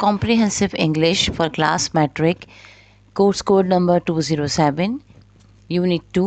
Comprehensive English for Class Metric, Course Code number 207, Unit 2,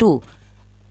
2.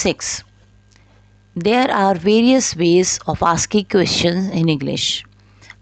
6. There are various ways of asking questions in English.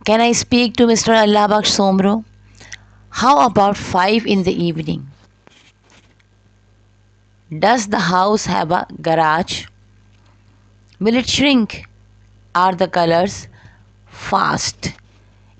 Can I speak to Mr. Allah Baksh Somro? How about 5 in the evening? Does the house have a garage? Will it shrink? Are the colors fast?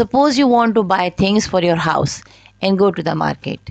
Suppose you want to buy things for your house and go to the market.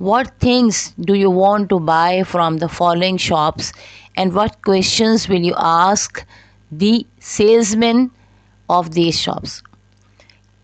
What things do you want to buy from the following shops and what questions will you ask the salesman of these shops?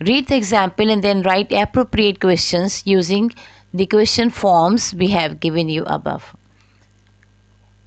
Read the example and then write appropriate questions using the question forms we have given you above.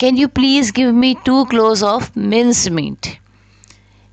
Can you please give me 2 kilos of minced meat?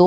2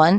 1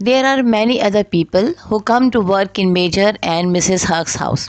There are many other people who come to work in Major and Mrs. Huck's house.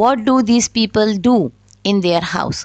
What do these people do in their house?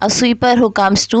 A sweeper who comes to.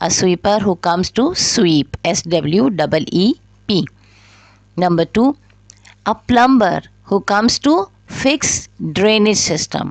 A sweeper who comes to sweep. SWEEP. Number 2, a plumber who comes to fix drainage system.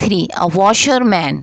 3, a washerman,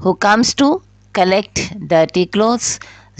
who comes to collect dirty clothes.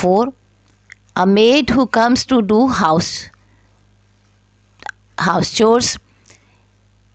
4, a maid who comes to do house chores.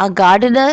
A gardener,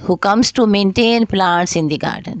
who comes to maintain plants in the garden.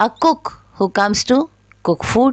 A cook who comes to cook food.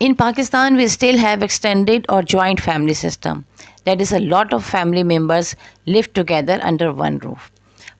In Pakistan, we still have extended or joint family system. That is, a lot of family members live together under one roof.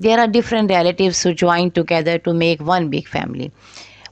There are different relatives who join together to make one big family.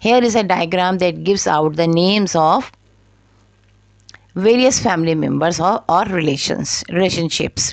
Here is a diagram that gives out the names of various family members or relationships.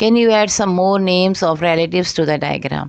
Can you add some more names of relatives to the diagram?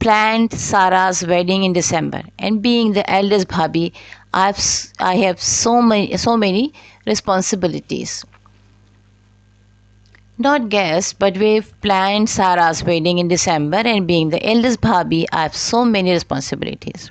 planned Sarah's wedding in December, and being the eldest bhabhi, I have so many responsibilities. Not guests, but we've planned Sarah's wedding in December, and being the eldest bhabhi, I have so many responsibilities.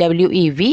WEV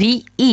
VE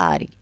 RE.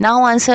Now answer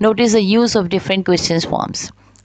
Notice the use of different questions forms.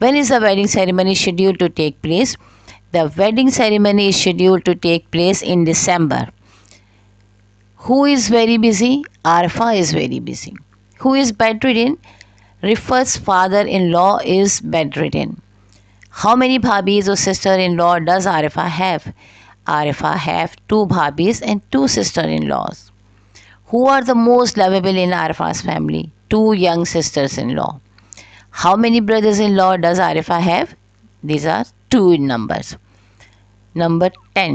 when is the wedding ceremony scheduled to take place? The wedding ceremony is scheduled to take place in December. Who is very busy? Arfa is very busy. Who is bedridden? Rifat's father-in-law is bedridden. How many bhabis or sister-in-law does Arifa have? Arifa have 2 bhabis and 2 sister-in-laws. Who are the most lovable in Arifa's family? 2 young sisters-in-law. How many brothers-in-law does Arifa have? These are 2 in numbers. Number 10.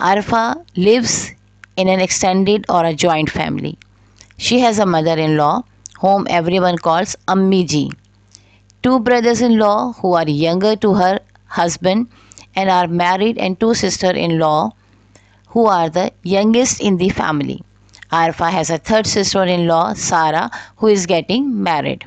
Arifa lives in an extended or a joint family. She has a mother-in-law whom everyone calls Ammi Ji. 2 brothers-in-law who are younger to her husband and are married and 2 sister-in-law who are the youngest in the family. Arifa has a 3rd sister-in-law, Sara, who is getting married.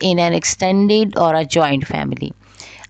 in an extended or a joint family.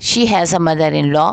She has a mother-in-law,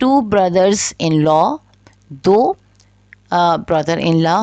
2 brothers-in-law, 2 brother-in-law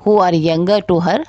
who are younger to her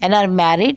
and are married,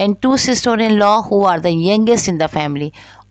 and 2 sister-in-law who are the youngest in the family,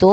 2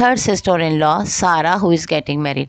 3rd sister-in-law, Sara, who is getting married.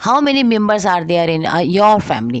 How many members are there in your family?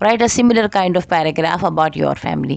Write a similar kind of paragraph about your family.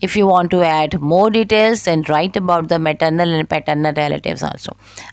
If you want to add more details, then write about the maternal and paternal relatives also.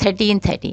13:30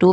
2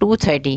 2:30،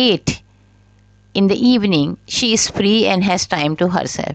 8 in the evening she is free and has time to herself.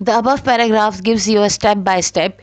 The above paragraph gives you a step by step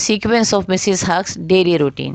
sequence of Mrs. Huck's daily routine.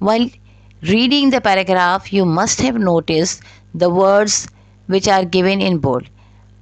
While reading the paragraph you must have noticed the words which are given in bold.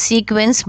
sequence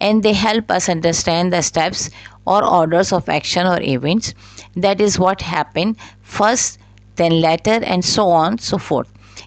And they help us understand the steps or orders of action or events. That is what happened first, then later and so on so forth.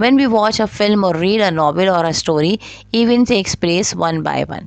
When we watch a film or read a novel or a story, event takes place one by one.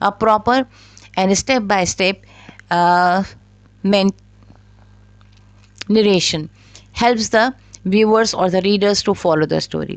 A proper and step by step narration helps the viewers or the readers to follow the story.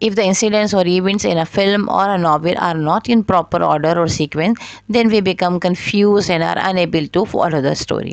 If the incidents or events in a film or a novel are not in proper order or sequence, then we become confused and are unable to follow the story.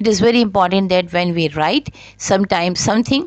it is very important that when we write something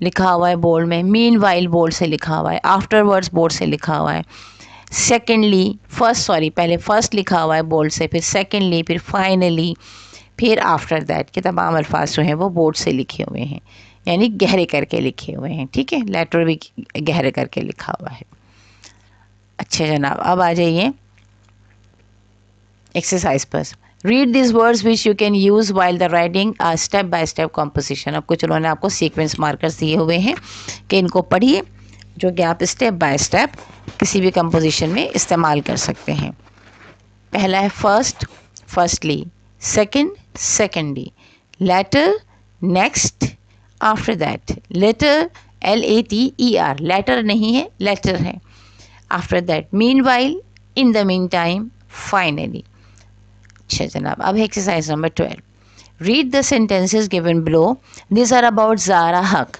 लिखा हुआ है bold में, mean while bold से लिखा हुआ है, afterwards bold से लिखा हुआ है, सेकेंडली पहले फर्स्ट लिखा हुआ है बोल्ड से, फिर सेकेंडली, फिर फाइनली, फिर आफ्टर दैट के तमाम अल्फाज जो हैं वो बोर्ड से लिखे हुए हैं, यानी गहरे करके लिखे हुए हैं, ठीक है, लेटर भी गहरे करके लिखा हुआ है। अच्छा जनाब, अब आ जाइए एक्सरसाइज पर। Read this words which you can use while the writing a step by step composition. अब कुछ उन्होंने आपको सीक्वेंस मार्कर्स दिए हुए हैं कि इनको पढ़िए, जो कि आप स्टेप बाय स्टेप किसी भी कंपोजिशन में इस्तेमाल कर सकते हैं। पहला है first, firstly, second, secondly, later, next, after that, later, LATER, later नहीं है, लेटर है, after that, meanwhile, in the meantime, finally. अच्छा जनाब, अब exercise number 12। Read the sentences given below, this are about Zara Haq.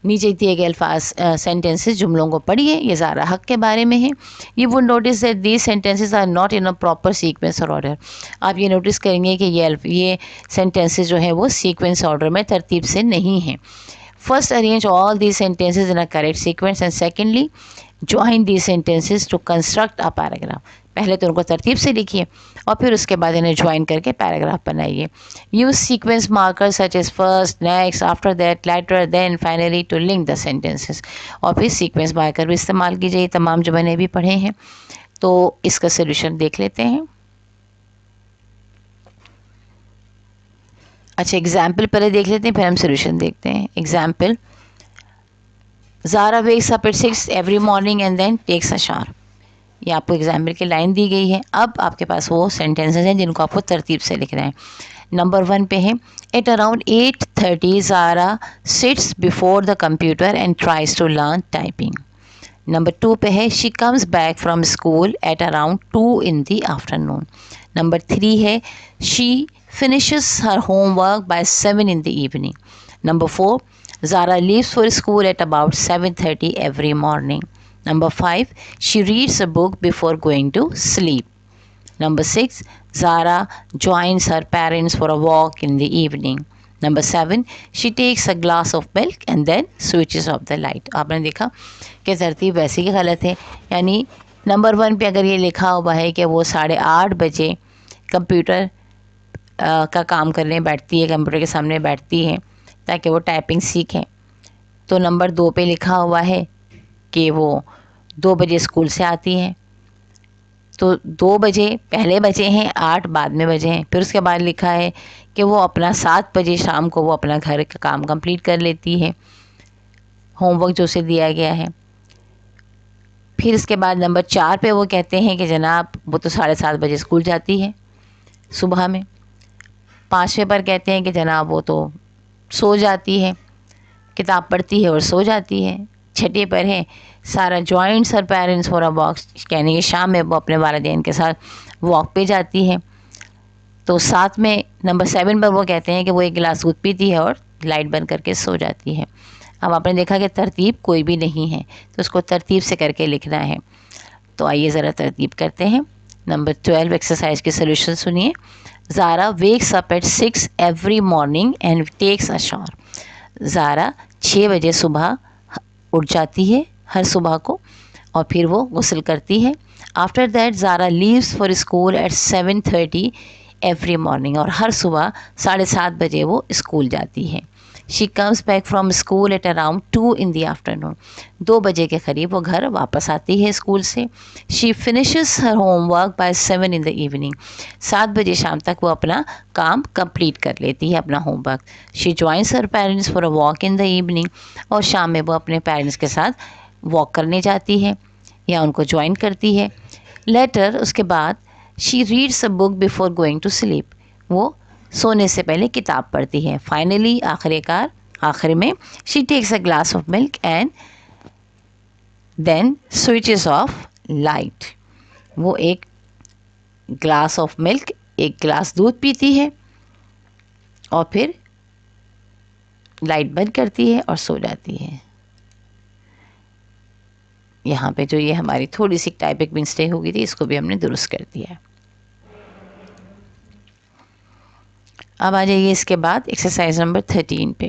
नीचे दिए गए अल्फाज सेंटेंसेस जुमलों को पढ़िए, ये ज़ारा हक के बारे में है। You would notice that these sentences are not in a proper sequence और ऑर्डर। आप ये नोटिस करेंगे कि ये सेंटेंसेस जो हैं वो सीक्वेंस ऑर्डर में तरतीब से नहीं हैं। First, arrange all these sentences in a correct sequence, and secondly join these sentences to construct a paragraph. पहले तो उनको तरतीब से लिखिए और फिर उसके बाद इन्हें ज्वाइन करके पैराग्राफ बनाइए। Use sequence marker such as first, next, after that, later, then, finally to link the sentences. और फिर सीक्वेंस मार्कर भी इस्तेमाल कीजिए, तमाम जो मैंने भी पढ़े हैं। तो इसका सोल्यूशन देख लेते हैं। अच्छा, एग्जाम्पल पहले देख लेते हैं, फिर हम सोल्यूशन देखते हैं। Example, Zara wakes up at 6 every morning and then takes a shower. ये आपको एग्जाम्पल की लाइन दी गई है। अब आपके पास वो सेंटेंसेस हैं जिनको आपको तरतीब से लिखना है। नंबर 1 पे है, at around 8:30 Zara sits before the computer and tries to learn typing. Number 2 पे है, she comes back from school at around 2 in the afternoon। Number 3 है, she finishes her homework by 7 in the evening। Number 4, Zara leaves for school at about 7:30 every morning। Number 5, she reads a book before going to sleep। Number 6, Zara joins her parents for a walk in the evening। Number 7, she takes a glass of milk and then switches off the light। आपने देखा कि तरतीब वैसे ही गलत है, यानी number 1 पे अगर ये लिखा हुआ है कि वो 8:30 बजे कंप्यूटर का काम करने बैठती है, कंप्यूटर के सामने बैठती है ताकि वो टाइपिंग सीखें, तो नंबर 2 पे लिखा हुआ है कि वो 2 बजे स्कूल से आती हैं। तो 2 बजे पहले बजे हैं, 8 बाद में बजे हैं। फिर उसके बाद लिखा है कि वो अपना 7 बजे शाम को वो अपना घर का काम कंप्लीट कर लेती है, होमवर्क जो उसे दिया गया है। फिर इसके बाद नंबर 4 पे वो कहते हैं कि जनाब वो तो 7:30 बजे स्कूल जाती है सुबह में। 5वें पर कहते हैं कि जनाब वो तो सो जाती है, किताब पढ़ती है और सो जाती है। 6 पर है, सारा joints her parents for a walk, कहने कि शाम में वो अपने वालिदैन के साथ वॉक पे जाती है। तो 7 में नंबर 7 पर वो कहते हैं कि वो 1 गिलास दूध पीती है और लाइट बंद करके सो जाती है। अब आपने देखा कि तरतीब कोई भी नहीं है, तो उसको तरतीब से करके लिखना है। तो आइए ज़रा तरतीब करते हैं। नंबर 12 एक्सरसाइज के सोल्यूशन सुनिए। Zara wakes up at 6 every morning and takes a shower. Zara 6 बजे सुबह उठ जाती है हर सुबह को और फिर वो गुस्ल करती है। After that Zara leaves for school at 7:30 every morning, और हर सुबह 7:30 बजे वो स्कूल जाती है। She comes back from school at around 2 in the afternoon, 2 बजे के करीब वो घर वापस आती है स्कूल से। She finishes her homework by 7 in the evening, 7 बजे शाम तक वो अपना काम कंप्लीट कर लेती है, अपना homework. She joins her parents for a walk in the evening, और शाम में वो अपने पेरेंट्स के साथ वॉक करने जाती है या उनको ज्वाइन करती है। लेटर, उसके बाद she reads a book before going to sleep, वो सोने से पहले किताब पढ़ती है। फाइनली, आखिर में she takes a glass of milk and then switches off light, वो 1 ग्लास ऑफ मिल्क, 1 गिलास दूध पीती है और फिर लाइट बंद करती है और सो जाती है। यहाँ पे जो ये हमारी थोड़ी सी टाइपिंग मिस्टेक हो गई थी, इसको भी हमने दुरुस्त कर दिया। अब आ जाइए इसके बाद एक्सरसाइज नंबर 13 पे।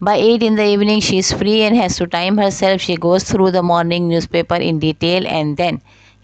By 8 in the evening she is free and has to time herself. She goes through the morning newspaper in detail and then